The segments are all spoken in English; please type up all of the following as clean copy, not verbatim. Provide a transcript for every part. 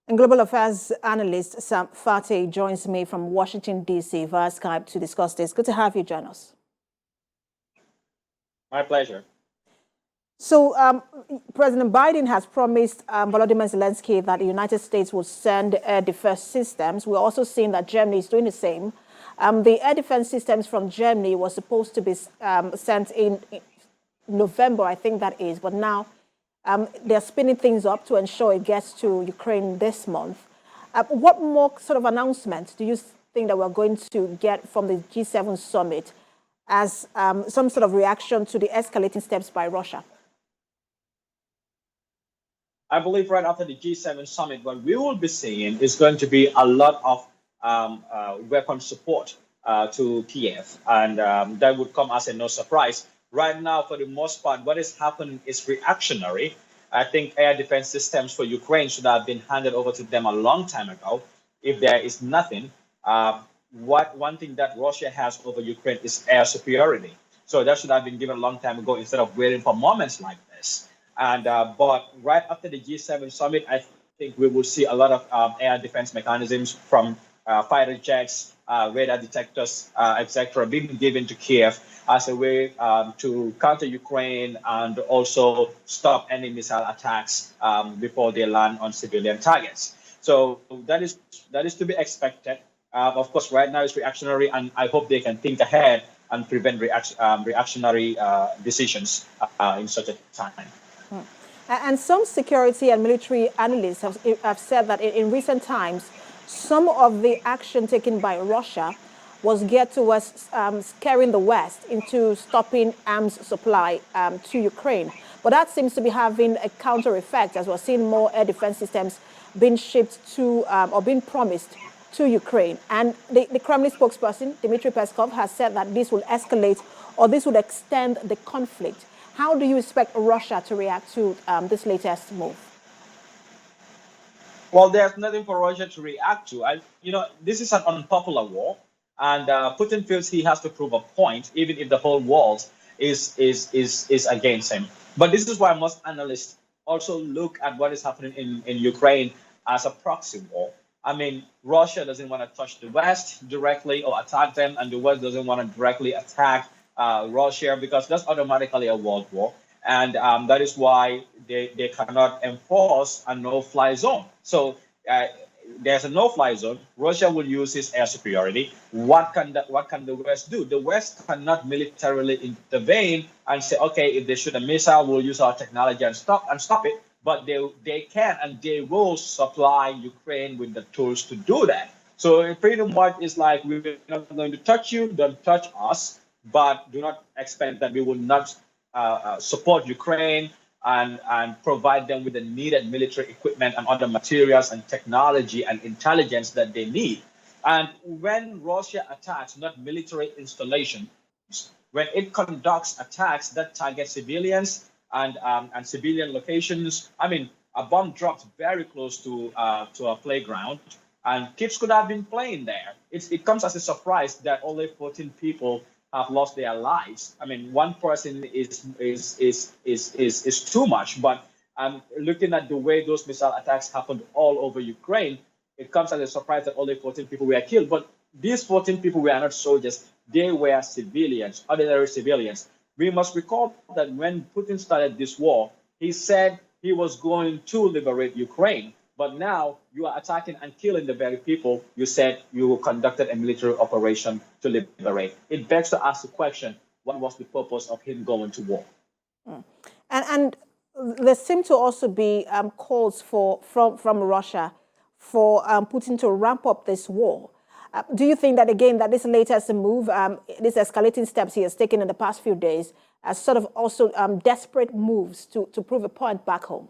And Global Affairs Analyst Sam Phatey joins me from Washington, D.C. via Skype to discuss this. Good to have you join us. My pleasure. So President Biden has promised Volodymyr Zelensky that the United States will send air defense systems. We're also seeing that Germany is doing the same. The air defense systems from Germany was supposed to be sent in November, I think that is, but now they're spinning things up to ensure it gets to Ukraine this month. What more sort of announcements do you think that we're going to get from the G7 summit as some sort of reaction to the escalating steps by Russia? I believe right after the G7 summit, what we will be seeing is going to be a lot of weapon support to Kiev, and that would come as a no surprise. Right now, for the most part, what is happening is reactionary. I think air defense systems for Ukraine should have been handed over to them a long time ago. If there is nothing, one thing that Russia has over Ukraine is air superiority. So that should have been given a long time ago instead of waiting for moments like this. And but right after the G7 summit, I think we will see a lot of air defense mechanisms from fighter jets, radar detectors, etc., being given to Kiev as a way to counter Ukraine and also stop any missile attacks before they land on civilian targets. So that is to be expected. Of course, right now it's reactionary, and I hope they can think ahead and prevent reactionary decisions in such a time. And some security and military analysts have said that in recent times, some of the action taken by Russia was geared towards scaring the West into stopping arms supply to Ukraine. But that seems to be having a counter effect, as we're seeing more air defense systems being shipped to or being promised to Ukraine. And the Kremlin spokesperson, Dmitry Peskov, has said that this will escalate or this would extend the conflict. How do you expect Russia to react to this latest move? Well, there's nothing for Russia to react to. This is an unpopular war, and Putin feels he has to prove a point, even if the whole world is against him. But this is why most analysts also look at what is happening in Ukraine as a proxy war. I mean, Russia doesn't want to touch the West directly or attack them, and the West doesn't want to directly attack Russia, because that's automatically a world war. And that is why they cannot enforce a no-fly zone. So there's a no-fly zone. Russia will use its air superiority. What can the West do? The West cannot militarily intervene and say, okay, if they shoot a missile, we'll use our technology and stop it. But they can and they will supply Ukraine with the tools to do that. So pretty much it's like, we're not going to touch you, don't touch us, but do not expect that we will not support Ukraine and provide them with the needed military equipment and other materials and technology and intelligence that they need. And when Russia attacks not military installations, when it conducts attacks that target civilians and civilian locations, I mean, a bomb dropped very close to a playground, and kids could have been playing there. It comes as a surprise that only 14 people have lost their lives. I mean, one person is too much, but looking at the way those missile attacks happened all over Ukraine, it comes as a surprise that only 14 people were killed. But these 14 people were not soldiers, they were civilians, ordinary civilians. We must recall that when Putin started this war, he said he was going to liberate Ukraine. But now you are attacking and killing the very people you said you conducted a military operation to liberate. It begs to ask the question, what was the purpose of him going to war? And there seem to also be calls from Russia for Putin to ramp up this war. Do you think that, again, that this latest move, these escalating steps he has taken in the past few days, are sort of also desperate moves to prove a point back home?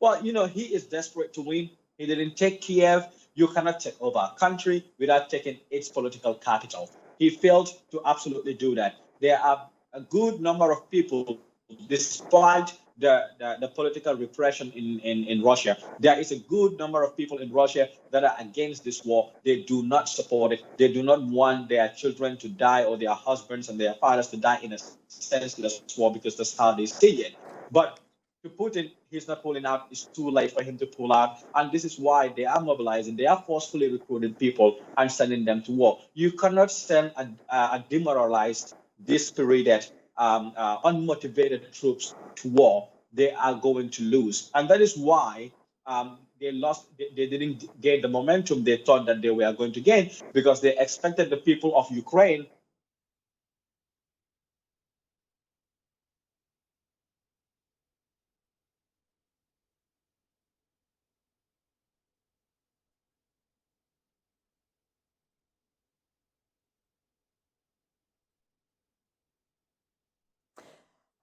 Well, he is desperate to win. He didn't take Kiev. You cannot take over a country without taking its political capital. He failed to absolutely do that. There are a good number of people, despite the political repression in Russia, there is a good number of people in Russia that are against this war. They do not support it. They do not want their children to die or their husbands and their fathers to die in a senseless war, because that's how they see it. But to Putin, he's not pulling out. It's too late for him to pull out. And this is why they are mobilizing. They are forcefully recruiting people and sending them to war. You cannot send a demoralized, dispirited, unmotivated troops to war. They are going to lose. And that is why they lost. They didn't gain the momentum they thought that they were going to gain, because they expected the people of Ukraine.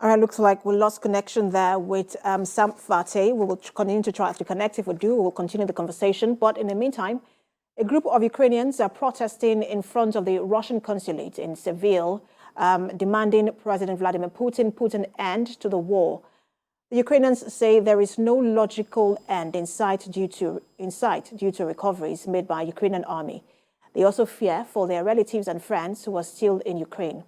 All right, looks like we lost connection there with Sam Phatey. We will continue to try to connect. If we do, we'll continue the conversation. But in the meantime, a group of Ukrainians are protesting in front of the Russian consulate in Seville, demanding President Vladimir Putin put an end to the war. The Ukrainians say there is no logical end in sight due to recoveries made by Ukrainian army. They also fear for their relatives and friends who are still in Ukraine.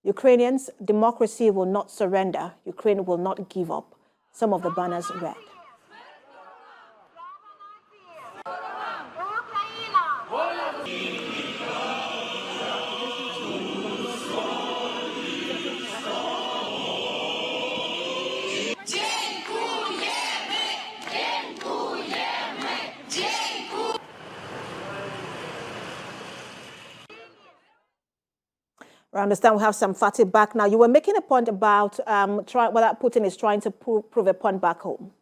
Ukrainians, democracy will not surrender. Ukraine will not give up. Some of the banners read. I understand we have some Phatey back now. You were making a point about whether Putin is trying to prove a point back home.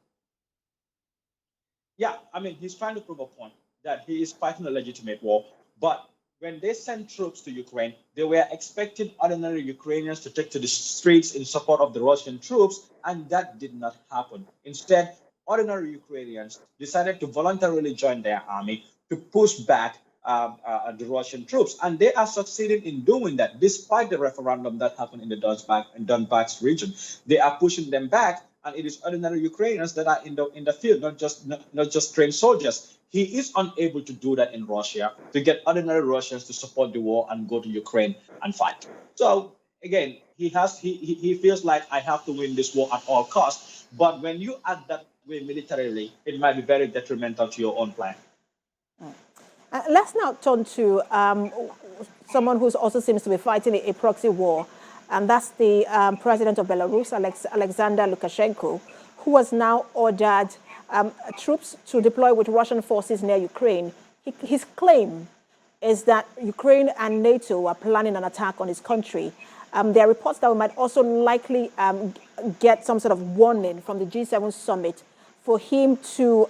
Yeah, I mean, he's trying to prove a point that he is fighting a legitimate war. But when they sent troops to Ukraine, they were expecting ordinary Ukrainians to take to the streets in support of the Russian troops, and that did not happen. Instead, ordinary Ukrainians decided to voluntarily join their army to push back the Russian troops, and they are succeeding in doing that despite the referendum that happened in the Donbass region. They are pushing them back, and it is ordinary Ukrainians that are in the field, not just trained soldiers. He is unable to do that in Russia, to get ordinary Russians to support the war and go to Ukraine and fight. So again, he feels like, I have to win this war at all costs. But when you act that way militarily, it might be very detrimental to your own plan. Let's now turn to someone who also seems to be fighting a proxy war, and that's the president of Belarus, Alexander Lukashenko, who has now ordered troops to deploy with Russian forces near Ukraine. His claim is that Ukraine and NATO are planning an attack on his country. There are reports that we might also likely get some sort of warning from the G7 summit for him to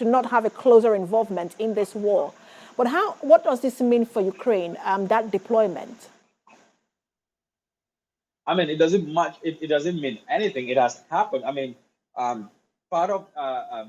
not have a closer involvement in this war. But what does this mean for Ukraine, that deployment? I mean, it doesn't mean anything. It has happened. I mean, part of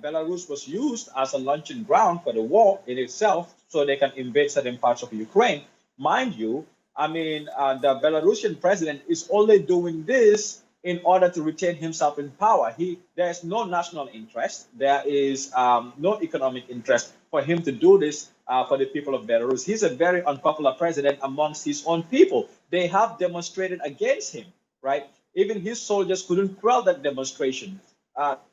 Belarus was used as a launching ground for the war in itself, so they can invade certain parts of Ukraine. Mind you, I mean, the Belarusian president is only doing this in order to retain himself in power. There is no national interest. There is no economic interest for him to do this for the people of Belarus. He's a very unpopular president amongst his own people. They have demonstrated against him, right? Even his soldiers couldn't quell that demonstration.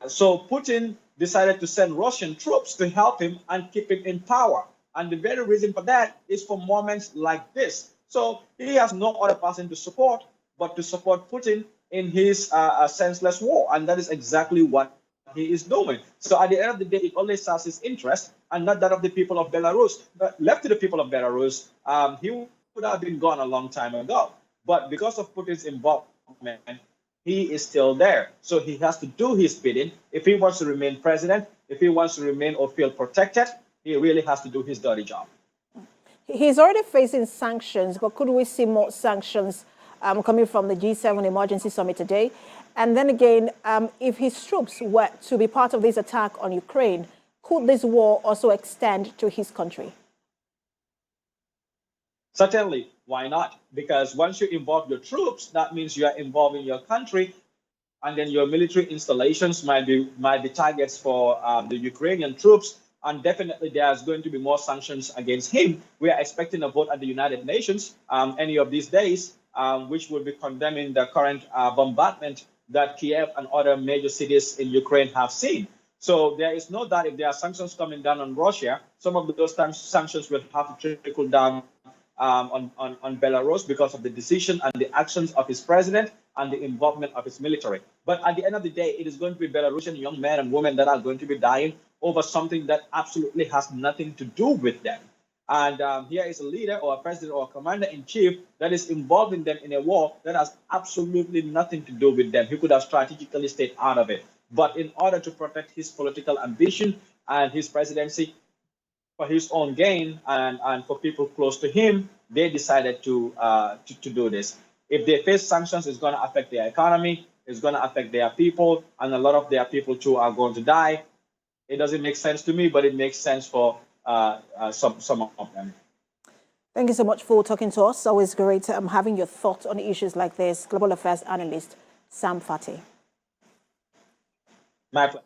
So Putin decided to send Russian troops to help him and keep him in power. And the very reason for that is for moments like this. So he has no other person to support but to support Putin in his senseless war. And that is exactly what he is doing. So at the end of the day, it only serves his interest and not that of the people of Belarus. But left to the people of Belarus, he would have been gone a long time ago. But because of Putin's involvement, he is still there. So he has to do his bidding. If he wants to remain president, if he wants to remain or feel protected, he really has to do his dirty job. He's already facing sanctions, but could we see more sanctions coming from the G7 emergency summit today? And then again, if his troops were to be part of this attack on Ukraine, could this war also extend to his country? Certainly, why not? Because once you involve your troops, that means you are involving your country, and then your military installations might be targets for the Ukrainian troops. And definitely there's going to be more sanctions against him. We are expecting a vote at the United Nations any of these days, which will be condemning the current bombardment that Kiev and other major cities in Ukraine have seen. So there is no doubt if there are sanctions coming down on Russia, some of those sanctions will have to trickle down on Belarus because of the decision and the actions of his president and the involvement of his military. But at the end of the day, it is going to be Belarusian young men and women that are going to be dying over something that absolutely has nothing to do with them. And here is a leader or a president or a commander-in-chief that is involving them in a war that has absolutely nothing to do with them. He could have strategically stayed out of it. But in order to protect his political ambition and his presidency for his own gain and for people close to him, they decided to do this. If they face sanctions, it's going to affect their economy, it's going to affect their people, and a lot of their people too are going to die. It doesn't make sense to me, but it makes sense for some of them. Thank you so much for talking to us. Always great having your thoughts on issues like this. Global Affairs Analyst, Sam Phatey. My pleasure.